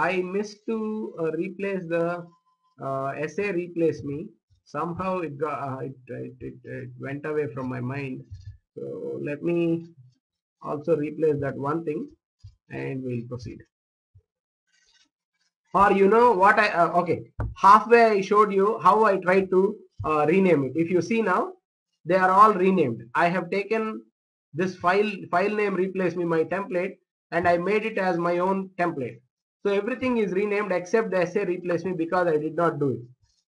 I missed to replace the essay replace me. Somehow it got it went away from my mind. So let me also replace that one thing and we'll proceed. Or you know what okay, halfway I showed you how I tried to rename it. If you see now, they are all renamed. I have taken this file name replace me my template and I made it as my own template. So everything is renamed except the essay replace me because I did not do it.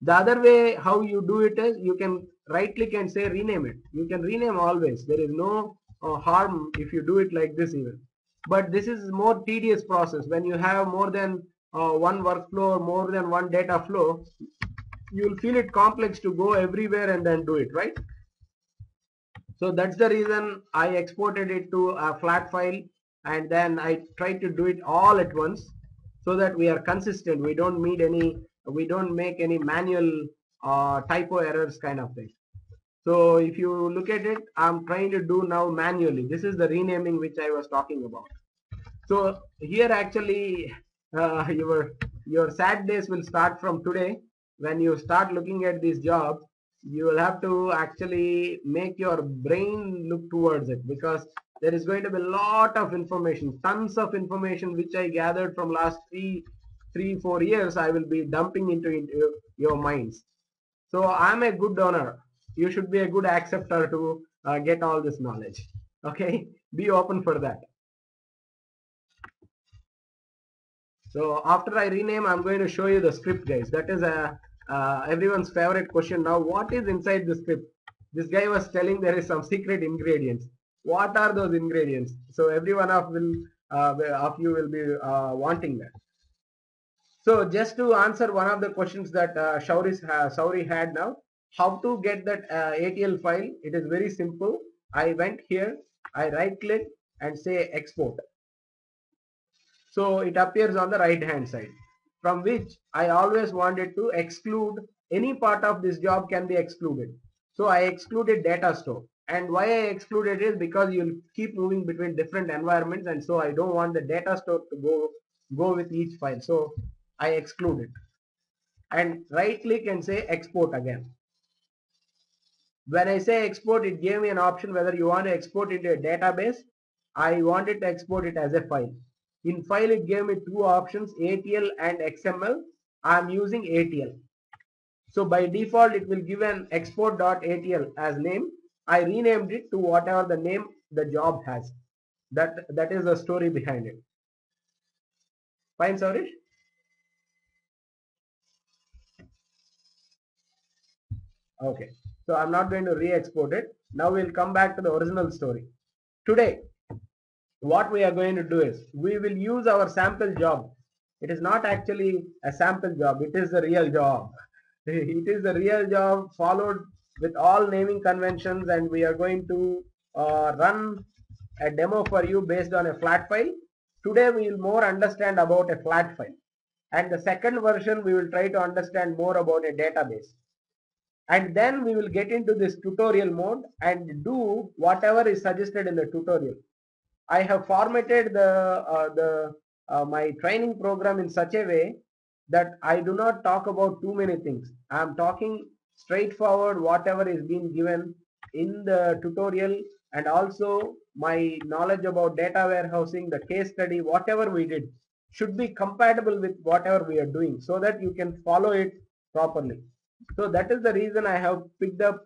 The other way how you do it is you can right click and say rename it. You can rename always. There is no harm if you do it like this even. But this is more tedious process when you have more than one workflow or more than one data flow. You'll feel it complex to go everywhere and then do it, right? So that's the reason I exported it to a flat file and then I try to do it all at once so that we are consistent. We don't make any manual typo errors kind of thing. So if you look at it, I'm trying to do now manually. This is the renaming which I was talking about. So here actually your sad days will start from today. When you start looking at this job, you will have to actually make your brain look towards it because there is going to be a lot of information, tons of information which I gathered from last 4 years. I will be dumping into your minds. So I'm a good donor. You should be a good acceptor to get all this knowledge. Okay, be open for that. So after I rename, I'm going to show you the script, guys. That is everyone's favorite question now. What is inside the script? This guy was telling there is some secret ingredients. What are those ingredients? So every one of you will be wanting that. So just to answer one of the questions that Shauri had now, how to get that ATL file? It is very simple. I went here, I right click and say export. So it appears on the right hand side, from which I always wanted to exclude any part of this job can be excluded. So I excluded data store. And why I excluded is because you'll keep moving between different environments, and so I don't want the data store to go with each file. So I exclude it. And right click and say export again. When I say export, it gave me an option whether you want to export into a database. I wanted to export it as a file. In file, it gave me two options, ATL and XML. I'm using ATL. So by default, it will give an export.atl as name. I renamed it to whatever the name the job has. That is the story behind it. Fine, Saurish? Okay. So I'm not going to re-export it. Now we'll come back to the original story. Today, what we are going to do is we will use our sample job. It is not actually a sample job. It is the real job. It is the real job followed with all naming conventions, and we are going to run a demo for you based on a flat file. Today we will more understand about a flat file, and the second version we will try to understand more about a database, and then we will get into this tutorial mode and do whatever is suggested in the tutorial. I have formatted my training program in such a way that I do not talk about too many things. I am talking straightforward whatever is being given in the tutorial, and also my knowledge about data warehousing, the case study, whatever we did should be compatible with whatever we are doing so that you can follow it properly. So that is the reason I have picked up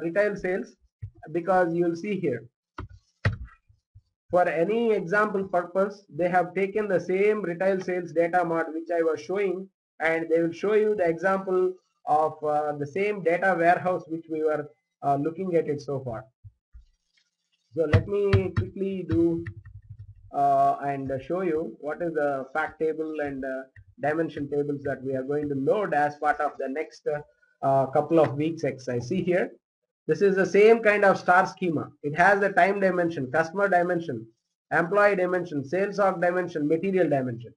retail sales, because you will see here, for any example purpose, they have taken the same retail sales data mart which I was showing, and they will show you the example of the same data warehouse which we were looking at it so far. So let me quickly do and show you what is the fact table and dimension tables that we are going to load as part of the next couple of weeks exercise. See here, this is the same kind of star schema. It has the time dimension, customer dimension, employee dimension, sales org dimension, material dimension.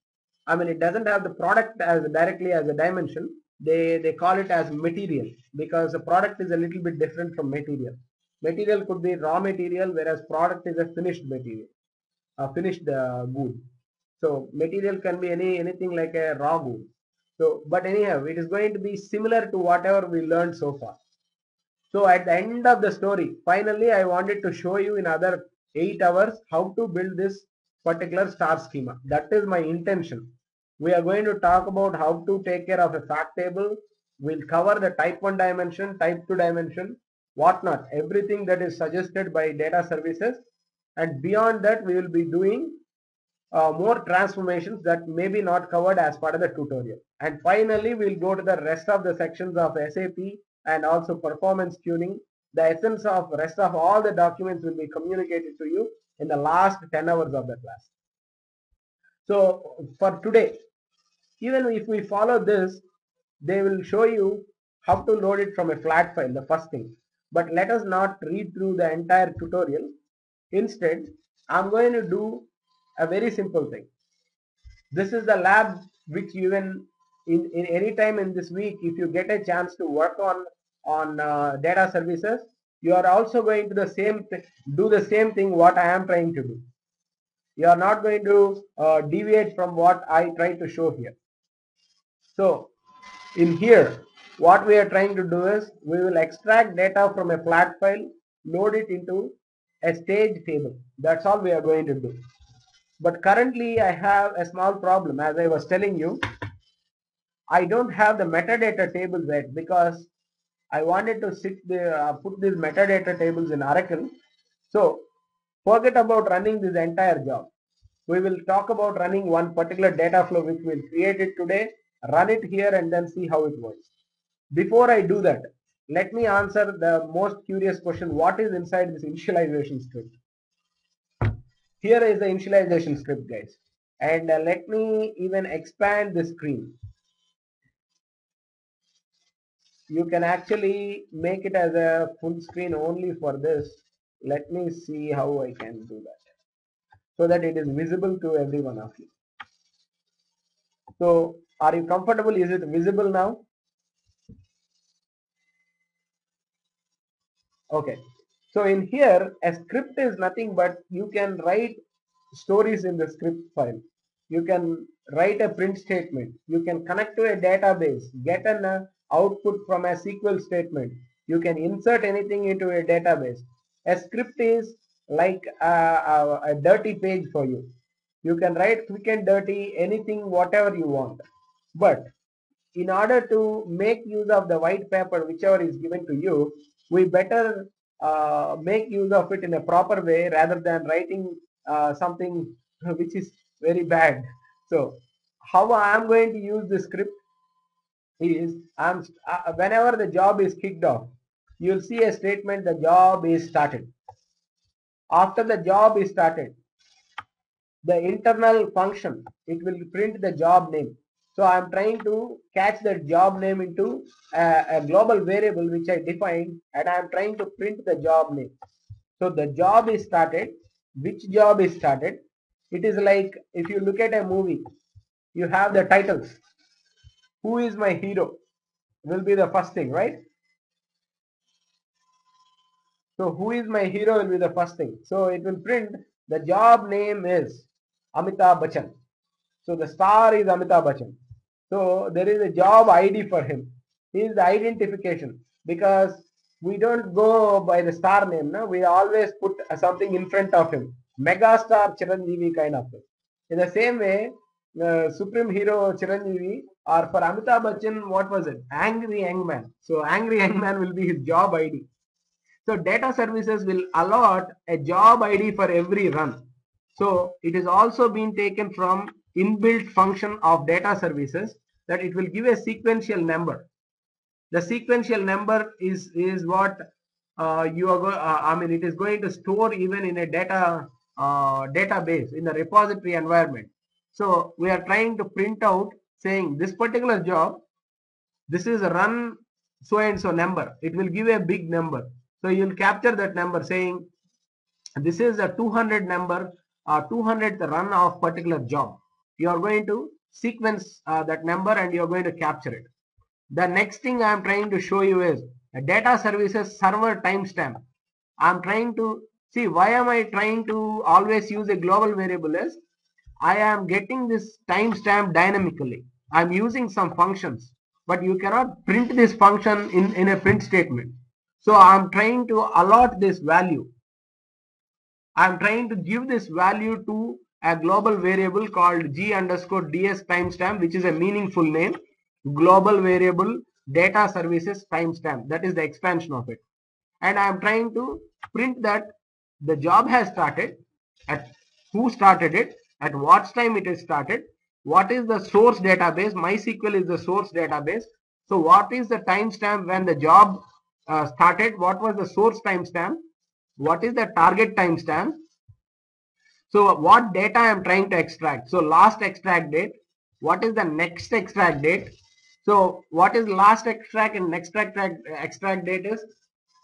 I mean, it doesn't have the product as directly as a dimension. They call it as material because the product is a little bit different from material. Material could be raw material, whereas product is a finished material, a finished good. So material can be anything like a raw good. So, but anyhow, it is going to be similar to whatever we learned so far. So at the end of the story, finally, I wanted to show you in other 8 hours how to build this particular star schema. That is my intention. We are going to talk about how to take care of a fact table. We'll cover the type 1 dimension, type 2 dimension, whatnot, everything that is suggested by data services. And beyond that, we will be doing more transformations that may be not covered as part of the tutorial. And finally, we'll go to the rest of the sections of SAP and also performance tuning. The essence of rest of all the documents will be communicated to you in the last 10 hours of the class. So for today, even if we follow this, they will show you how to load it from a flat file, the first thing. But let us not read through the entire tutorial. Instead, I'm going to do a very simple thing. This is the lab which even in any time in this week, if you get a chance to work on data services, you are also going to do the same thing what I am trying to do. You are not going to deviate from what I try to show here. So in here, what we are trying to do is we will extract data from a flat file, load it into a stage table. That's all we are going to do. But currently I have a small problem. As I was telling you, I don't have the metadata tables yet because I wanted to put these metadata tables in Oracle. So forget about running this entire job. We will talk about running one particular data flow which we'll create it today, run it here and then see how it works. Before I do that, let me answer the most curious question. What is inside this initialization script? Here is the initialization script, guys. And let me even expand the screen. You can actually make it as a full screen only for this. Let me see how I can do that so that it is visible to every one of you. So are you comfortable? Is it visible now? Okay. So in here, a script is nothing but you can write stories in the script file. You can write a print statement. You can connect to a database, get an output from a SQL statement. You can insert anything into a database. A script is like a dirty page for you. You can write quick and dirty anything, whatever you want. But in order to make use of the white paper, whichever is given to you, we better make use of it in a proper way rather than writing something which is very bad. So how I am going to use the script is whenever the job is kicked off, you'll see a statement, the job is started. After the job is started, the internal function, it will print the job name. So I'm trying to catch the job name into a global variable which I defined, and I'm trying to print the job name. So the job is started. Which job is started? It is like if you look at a movie, you have the titles. Who is my hero? Will be the first thing, right? So who is my hero will be the first thing. So it will print the job name is Amitabh Bachchan. So the star is Amitabh Bachchan. So there is a job ID for him. He is the identification because we don't go by the star name. No? We always put something in front of him. Megastar Chiranjeevi kind of thing. In the same way, Supreme Hero Chiranjeevi or for Amitabh Bachchan, what was it? Angry Young Man. So Angry Young Man will be his job ID. So data services will allot a job ID for every run. So it is also been taken from inbuilt function of data services that it will give a sequential number. The sequential number is what it is going to store even in a database in the repository environment. So we are trying to print out saying this particular job, this is a run so and so number. It will give a big number. So you'll capture that number saying this is a 200 number, 200th run of particular job. You are going to sequence that number and you are going to capture it. The next thing I am trying to show you is a data services server timestamp. I am trying to see why am I trying to always use a global variable is I am getting this timestamp dynamically. I'm using some functions, but you cannot print this function in a print statement. So I'm trying to allot this value. I'm trying to give this value to a global variable called g underscore ds timestamp, which is a meaningful name. Global variable data services timestamp. That is the expansion of it. And I am trying to print that the job has started, at who started it, at what time it is started, what is the source database. MySQL is the source database. So what is the timestamp when the job started, what was the source timestamp, what is the target timestamp. So what data I am trying to extract. So last extract date, what is the next extract date. So what is last extract and next extract date is,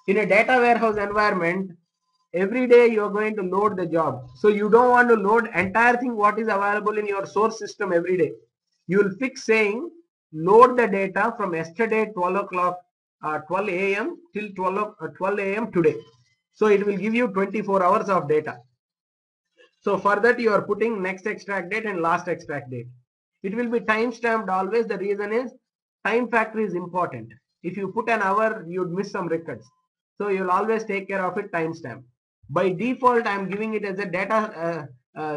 in a data warehouse environment, every day you are going to load the job. So you don't want to load entire thing what is available in your source system every day. You will fix saying load the data from yesterday 12 o'clock 12 a.m. till 12 a.m. today. So it will give you 24 hours of data. So for that you are putting next extract date and last extract date. It will be time stamped always. The reason is time factor is important. If you put an hour, you'd miss some records. So you'll always take care of it timestamp. By default, I'm giving it as a data,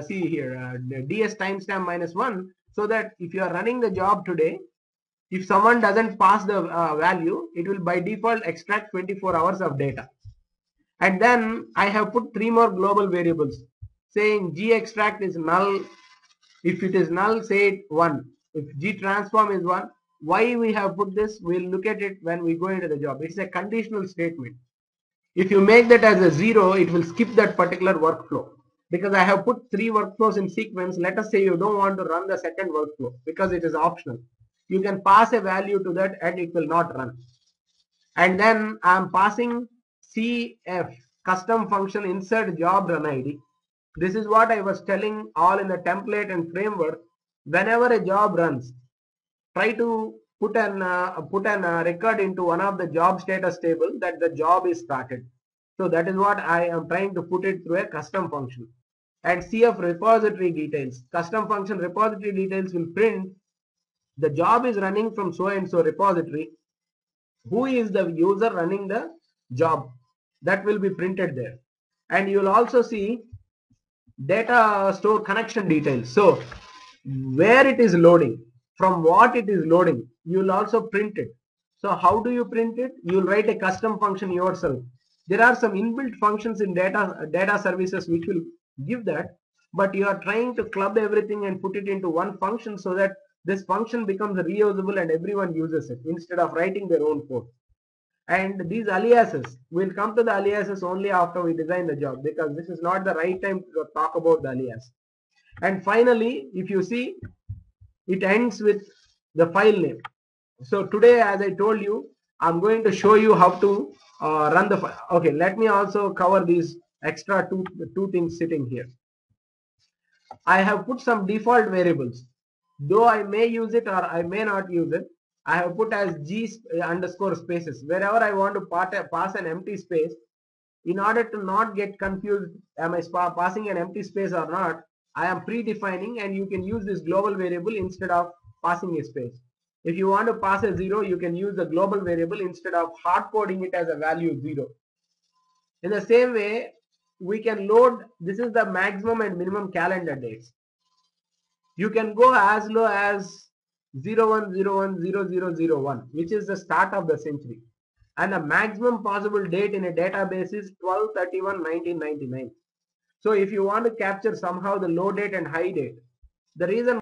see here, DS timestamp -1, so that if you are running the job today, if someone doesn't pass the value, it will by default extract 24 hours of data. And then I have put 3 more global variables saying G extract is null. If it is null, say it 1. If G transform is 1, why we have put this, we'll look at it when we go into the job. It's a conditional statement. If you make that as a 0, it will skip that particular workflow. Because I have put 3 workflows in sequence. Let us say you don't want to run the second workflow because it is optional. You can pass a value to that and it will not run. And then I am passing CF, custom function insert job run ID. This is what I was telling all in the template and framework. Whenever a job runs, try to put an record into one of the job status table that the job is started. So that is what I am trying to put it through a custom function. And CF repository details. Custom function repository details will print the job is running from so and so repository. Who is the user running the job? That will be printed there. And you will also see data store connection details. So where it is loading, from what it is loading, you will also print it. So how do you print it? You will write a custom function yourself. There are some inbuilt functions in data services which will give that, but you are trying to club everything and put it into one function so that this function becomes reusable and everyone uses it instead of writing their own code. And these aliases, we'll come to the aliases only after we design the job, because this is not the right time to talk about the alias. And finally, if you see, it ends with the file name. So today, as I told you, I'm going to show you how to run the file. Okay, let me also cover these extra two things sitting here. I have put some default variables. Though I may use it or I may not use it, I have put as G underscore spaces. Wherever I want to pass an empty space, in order to not get confused, am I passing an empty space or not, I am predefining, and you can use this global variable instead of passing a space. If you want to pass a 0, you can use the global variable instead of hard coding it as a value 0. In the same way, we can load, this is the maximum and minimum calendar dates. You can go as low as 01010001, which is the start of the century. And the maximum possible date in a database is 12/31/1999. So if you want to capture somehow the low date and high date, the reason